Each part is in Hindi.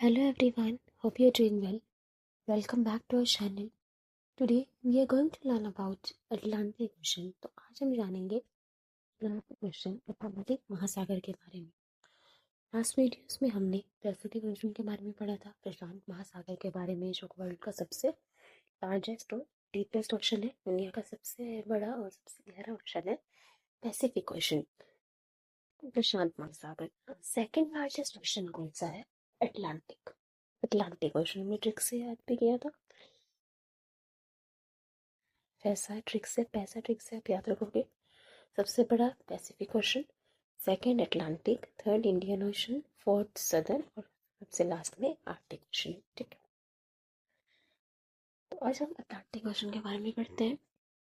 Hello everyone, hope you're doing well. Welcome back to our channel. Today we are going to learn about Atlantic Ocean. तो आज हम जानेंगे Atlantic Ocean अटलांटिक महासागर के बारे में। लास्ट वीडियोस में हमने पैसिफिक ओशन के बारे में पढ़ा था, प्रशांत महासागर के बारे में, जो वर्ल्ड का सबसे लार्जेस्ट और डीपेस्ट ओशन है, दुनिया का सबसे बड़ा और सबसे गहरा ओशन है पैसिफिक ओशन, प्रशांत महासागर। सेकंड लार्जेस्ट ओशन कौन सा है? अटलांटिक। अटलांटिक ओशन में ट्रिक से याद भी किया था, पैसा ट्रिक से आप याद रखोगे। सबसे बड़ा Pacific ocean, second Atlantic, third Indian ocean, fourth southern और सबसे लास्ट में आर्कटिक ओशन। ठीक है, तो आज हम अटलांटिक ओशन के बारे में पढ़ते हैं।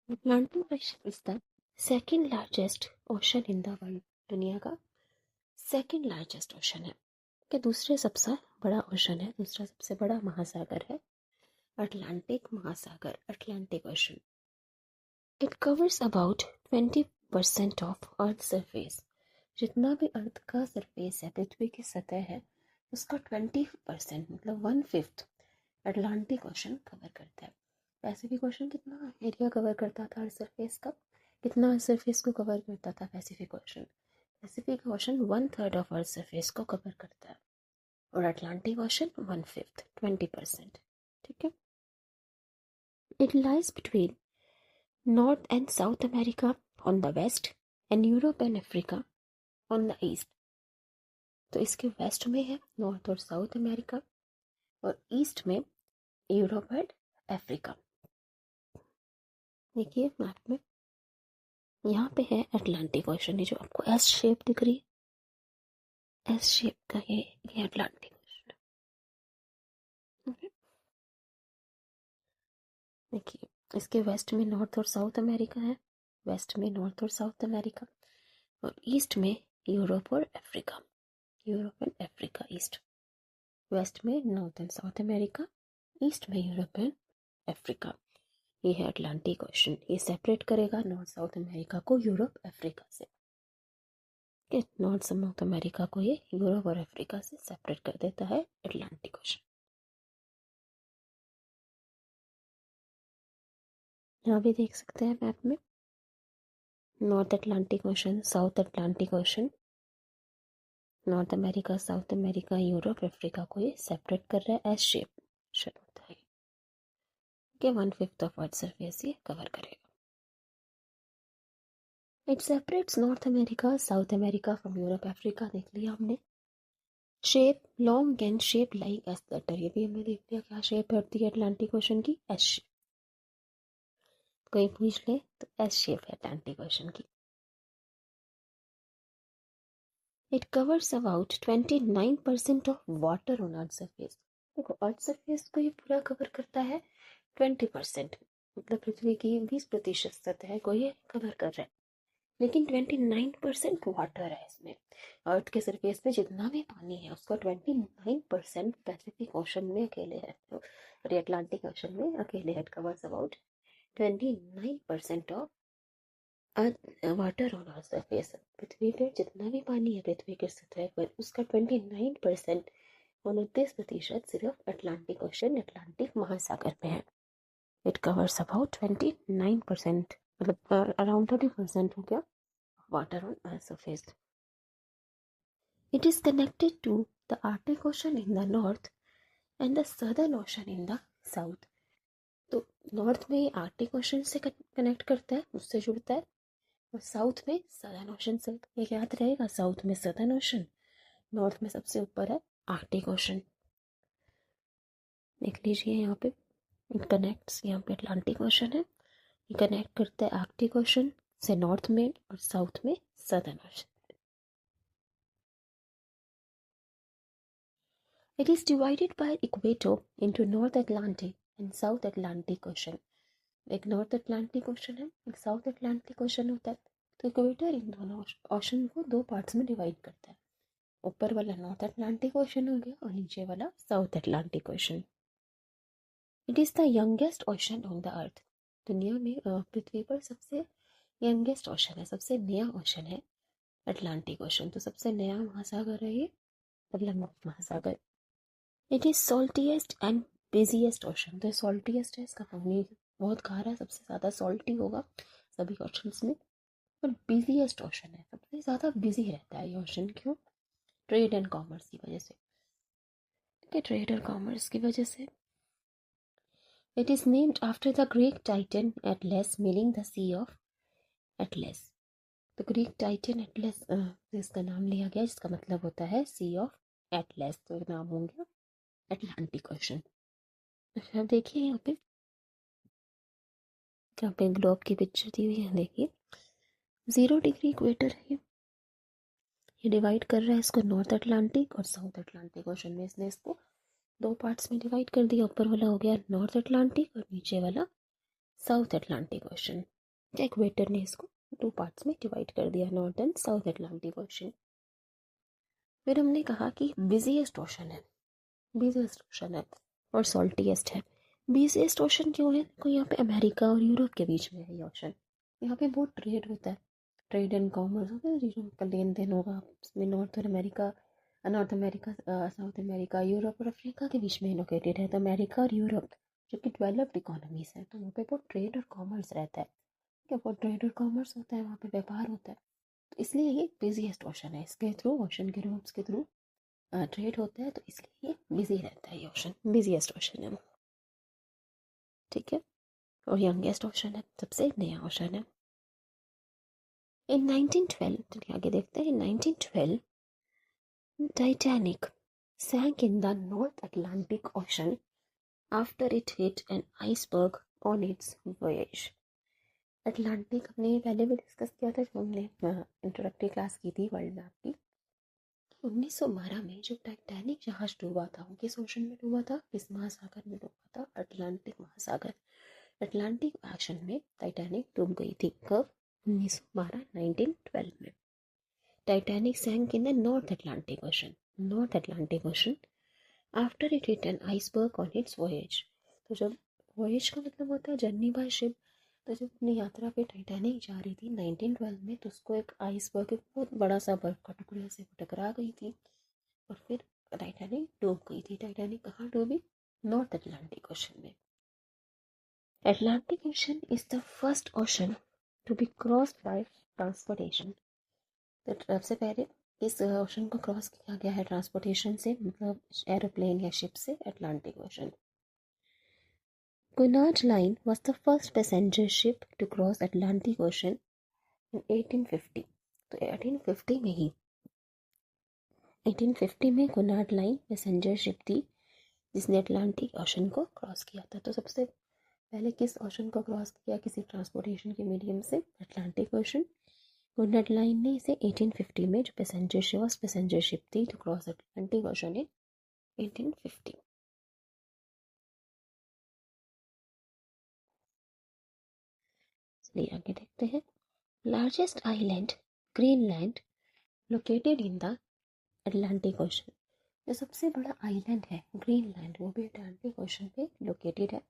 Atlantic Ocean is the second largest ocean in the world. दुनिया का सेकंड लार्जेस्ट ओशन है, कि दूसरे सबसे बड़ा ओशन है, दूसरा सबसे बड़ा महासागर है अटलांटिक महासागर, Atlantic ocean. It covers about 20% of earth surface. जितना भी अर्थ का सरफेस है, पृथ्वी की सतह है, उसका 20% मतलब 1/5 अटलांटिक ओशन कवर करता है। पैसिफिक ओशन कितना एरिया कवर करता था अर्थ सरफेस का? कितना अर्थ सरफेस को कवर करता था Pacific ocean? Pacific ocean 1/3 of earth surface को कवर करता है और अटलांटिक ओशन 1/5 20%। ठीक है, it lies between North and South America on the west and Europe and Africa on the east। तो इसके वेस्ट में है नॉर्थ और साउथ अमेरिका और ईस्ट में यूरोप एंड अफ्रीका। देखिए मैप में यहाँ पे है अटलांटिक ओशन, ये जो आपको एस शेप दिख रही है, एस शेप का ये अटलांटिक ओशन। देखिए इसके वेस्ट में नॉर्थ और साउथ अमेरिका है, वेस्ट में नॉर्थ और साउथ अमेरिका और ईस्ट में यूरोप और Africa, Europe and Africa east. West में north and south America, east में यूरोप एंड अफ्रीका। ये है अटलांटिक ओशन। ये सेपरेट करेगा नॉर्थ साउथ अमेरिका को यूरोप अफ्रीका से। नॉर्थ साउथ अमेरिका को ये यूरोप और अफ्रीका से सेपरेट कर देता है अटलांटिक ओशन। यहाँ भी देख सकते हैं मैप में north Atlantic ocean, south Atlantic Ocean, north America, South America, Europe, Africa को ये सेपरेट कर रहा है, एस शेप होता है कि 1/5 ऑफ अर्थ सरफेस ये कवर करेगा। It separates North America, South America from Europe, Africa देख लिया हमने। Shape long and shape like S letter, ये भी हमने देख लिया क्या शेप होती है अटलांटिक ओशन की, एस शेप। कोई पूछ ले तो एस शेप है अटलांटिक ओशन की। It covers about 29% of water on earth surface. देखो अर्थ सरफेस को ये पूरा कवर करता है 20%, मतलब पृथ्वी की 20% सतह को ये कवर कर रहा है, लेकिन 29% वाटर है इसमें। अर्थ के सरफेस पे जितना भी पानी है उसका 29% पैसिफिक ओशन में अकेले है, और ये अटलांटिक ओशन में अकेले है। Covers about 29% of water on earth surface. पृथ्वी पे जितना भी पानी है पृथ्वी की सतह पर, उसका 29% 29% सिर्फ अटलांटिक ओशन, अटलांटिक महासागर में है। इट कवर्स अबाउट 29%, मतलब अराउंड 30% हो गया water on Earth's surface. It is connected to the Arctic Ocean in the north and the Southern Ocean in the south। तो नॉर्थ में आर्कटिक ओशन से कनेक्ट करता है, उससे जुड़ता है, और साउथ में सदर्न ओशन से। ये याद रहेगा, साउथ में सदर्न ओशन, नॉर्थ में सबसे ऊपर है आर्कटिक ओशन। देख लीजिए यहाँ पे इट कनेक्ट्स, यहाँ पे अटलांटिक ओशन है, ये कनेक्ट करता है आर्कटिक ओशन से नॉर्थ में और साउथ में southern ocean. It is divided by equator into North Atlantic and South Atlantic Ocean। एक नॉर्थ अटलांटिक ओशन है, एक साउथ अटलांटिक ओशन होता है। तो इक्वेटर इन दोनों ओशन को दो पार्ट्स में डिवाइड करता है। ऊपर वाला नॉर्थ अटलांटिक ओशन हो गया और नीचे वाला south Atlantic ocean. It is the youngest ocean on the earth. दुनिया में पृथ्वी पर सबसे यंगेस्ट ओशन है, सबसे नया ओशन है अटलांटिक ओशन। तो सबसे नया महासागर है ये अटलांटिक महासागर। It is saltiest and busiest ocean. तो सॉल्टीएस्ट है, इसका पानी बहुत खारा है, सबसे ज़्यादा सॉल्टी होगा सभी ओशंस में। और बिजीएस्ट ओशन है, सबसे ज़्यादा बिजी रहता है ये ओशन। क्यों? ट्रेड एंड कॉमर्स की वजह से। ठीक है, ट्रेड और कॉमर्स की वजह से। It is named after the Greek Titan Atlas, meaning the sea of Atlas. तो ग्रीक टाइटन एटलस से इसका नाम लिया गया, जिसका मतलब होता है सी ऑफ एटलस। तो नाम हो गया अटलांटिक ओशन। अच्छा, अब देखिए यहाँ पे ग्लोब की पिक्चर दी हुई है, देखिए 0 डिग्री इक्वेटर है। ये डिवाइड कर रहा है इसको नॉर्थ अटलांटिक और साउथ अटलांटिक ओशन में। इसने इसको दो पार्ट्स में डिवाइड कर दिया। ऊपर वाला हो गया नॉर्थ अटलांटिक और नीचे वाला साउथ अटलांटिक ओशन। इक्वेटर ने इसको दो पार्ट्स में डिवाइड कर दिया, north and south Atlantic ocean. फिर हमने कहा कि बिजीएस्ट ओशन है, बिजीएस्ट ओशन है और सॉल्टीएस्ट है। बिजीएस्ट ओशन क्यों है? देखो यहाँ पे अमेरिका और यूरोप के बीच में है ये ओशन। यहाँ पे बहुत ट्रेड होता है, ट्रेड एंड कॉमर्स होता है, चीज़ों का लेन देन होगा इसमें। North America, South America, Europe और अफ्रीका के बीच में लोकेटेड है। तो अमेरिका और यूरोप जो कि डेवलप्ड इकोनॉमीज है, तो वहाँ पे बहुत ट्रेड और कॉमर्स रहता है। क्या बहुत ट्रेड और कॉमर्स होता है, वहाँ पे व्यापार होता है। तो इसलिए ये बिजीएस्ट ओशन है। इसके थ्रू, ओशन के रूट्स के थ्रू ट्रेड होता है, तो इसलिए ये बिजी रहता है। ये ओशन बिजीएस्ट ओशन है, ठीक है। और यंगेस्ट ओशन है, सबसे नया ओशन है। इन 1912, चलिए आगे देखते हैं। इन 1912 Titanic sank in the North Atlantic Ocean after it hit an iceberg on its voyage. Atlantic हमने पहले भी डिस्कस किया था जब हमने इंट्रोडक्टरी क्लास की थी वर्ल्ड मैप की। 1912 में जो टाइटैनिक जहाज डूबा था, वो किस ओशन में डूबा था? किस महासागर में डूबा था? अटलांटिक महासागर। अटलांटिक ओशन में टाइटैनिक डूब गई थी। कब? 1912, 1912 में। Titanic sank in the North Atlantic Ocean, North Atlantic Ocean after it hit an iceberg on its voyage. तो जब वॉयेज का मतलब होता है जर्नी बाय शिप, तो जब अपनी यात्रा पे टाइटैनिक जा रही थी 1912 में, तो उसको एक आइसबर्ग, एक बहुत बड़ा सा बर्फ का टुकड़े से टकरा गई थी और फिर टाइटैनिक डूब गई थी। टाइटैनिक कहाँ डूबी? नॉर्थ अटलांटिक ओशन में। Atlantic Ocean is the first ocean to be crossed by transportation. तो सबसे पहले इस ओशन को क्रॉस किया गया है ट्रांसपोर्टेशन से, मतलब एरोप्लेन या शिप से, Atlantic ocean. Cunard Line was the first passenger ship to cross Atlantic Ocean in 1850। तो 1850 में ही 1850 में कुनार्ड लाइन पैसेंजर शिप थी जिसने अटलांटिक ओशन को क्रॉस किया था। तो सबसे पहले किस ओशन को क्रॉस किया किसी ट्रांसपोर्टेशन के मीडियम से? Atlantic ocean. कुनार्ड लाइन ने इसे 1850 में, जो पैसेंजर शिप थी, to cross Atlantic Ocean in 1850। चलिए आगे देखते हैं। Largest island Greenland located in the Atlantic Ocean. जो सबसे बड़ा आइलैंड है ग्रीनलैंड, वो भी अटलांटिक ओशन पे लोकेटेड है।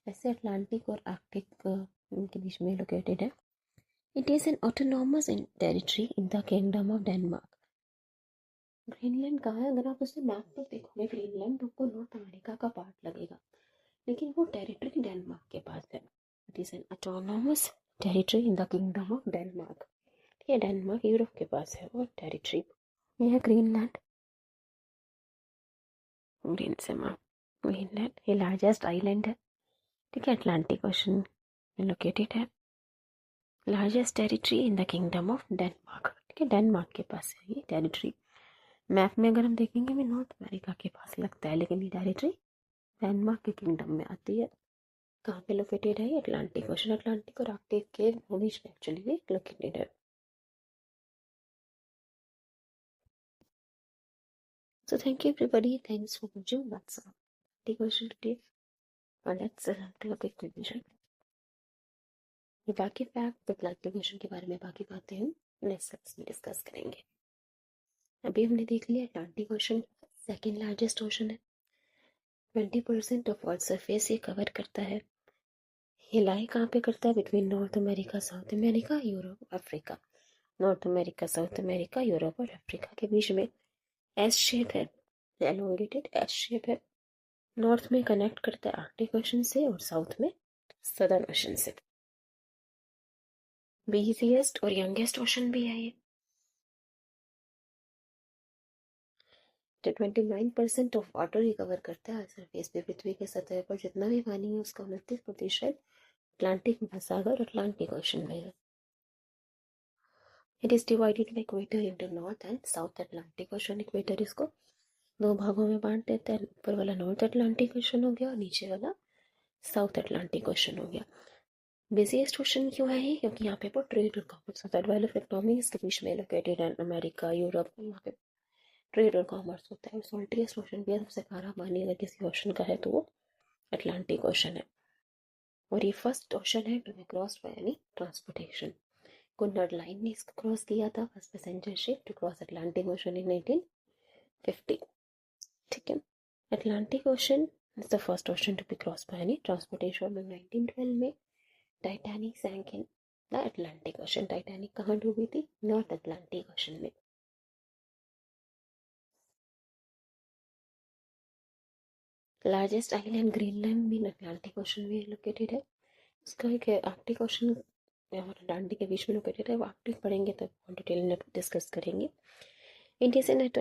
ऐसे अटलांटिक और आर्कटिक के बीच में लोकेटेड है। It is an autonomous territory in the kingdom of Denmark. Greenland कहाँ है? अगर आप उसे मैप पर देखोगे ग्रीनलैंड, तो आपको नॉर्थ अमेरिका का पार्ट लगेगा, लेकिन वो टेरिटरी डेनमार्क के पास है। It is an autonomous territory in the kingdom of Denmark. ये डेनमार्क यूरोप के पास है वो टेरिटरी। ये है ग्रीनलैंड। ग्रीनलैंड ये लार्जेस्ट आइलैंड है, ठीक है, अटलांटिक ओशन में लोकेटेड है। Largest territory in the kingdom of Denmark, ठीक है, डेनमार्क के पास है ये टेरिटरी। मैप में अगर हम देखेंगे भी नॉर्थ अमेरिका के पास लगता है, लेकिन ये टेरिटरी डेनमार्क के किंगडम में आती है। कहाँ पे लोकेटेड है? अटलांटिक ओशन, अटलांटिक और आर्कटिक के बीच में एक्चुअली ये लोकेटेड है। So thank you everybody. Thanks for watching. That's the question today. Let's do a quick revision. ये बाकी फैक्ट एप्लीकेशन के बारे में बाकी बातें हम नेक्स्ट क्लास में डिस्कस करेंगे। अभी हमने देख लिया Atlantic ocean second largest ocean है, 20% ऑफ अर्थ सरफेस ये कवर करता है। ये लाई कहाँ पे करता है? Between north America, South America, Europe, Africa. North America, South America, Europe और अफ्रीका के बीच में एस शेप है। एलोंगेटेड एस शेप है। नॉर्थ में कनेक्ट करता है आर्कटिक ओशन से और साउथ में सदर्न ओशन से। बिजीएस्ट और यंगेस्ट ओशन भी है ये। 29% ऑफ वाटर रिकवर करता है सरफेस पे। पृथ्वी के सतह पर जितना भी पानी है उसका 29% अटलांटिक महासागर अटलांटिक ओशन में है। It is divided by equator into north and south Atlantic ocean. Equator इसको दो भागों में बांट देता है। ऊपर वाला नॉर्थ अटलांटिक ओशन हो गया और नीचे वाला साउथ अटलांटिक ओशन हो गया। बिजीएस्ट ओशन क्यों है ये? क्योंकि यहाँ पे ट्रेड और कॉमर्स होता है। डेवलप्ड इकोनॉमीज के बीच में लोकेटेड है। अमेरिका, यूरोप, यहाँ पे ट्रेड और कॉमर्स होता है। सॉल्टिएस्ट ओशन भी है, सबसे खारा पानी अगर किसी ओशन का है तो वो अटलांटिक ओशन है। और ये फर्स्ट ओशन है to be cross by any transportation. Cunard line ने इसको क्रॉस किया था, first passenger ship to cross Atlantic Ocean in 1850। ठीक है, Atlantic Ocean is the first ocean to be cross by any transportation. 1912 में Titanic sank in the Atlantic Ocean. Titanic कहाँ डूबी थी? नॉर्थ अटलांटिक ओशन में। लार्जेस्ट आइलैंड ग्रीनलैंड भी अटलांटिक ओशन में लोकेटेड है। इसका एक आर्कटिक ओशन और अटलांटिक के बीच में लोकेटेड है। वो आर्कटिक पढ़ेंगे तब डिटेल में डिस्कस करेंगे। इंडिया से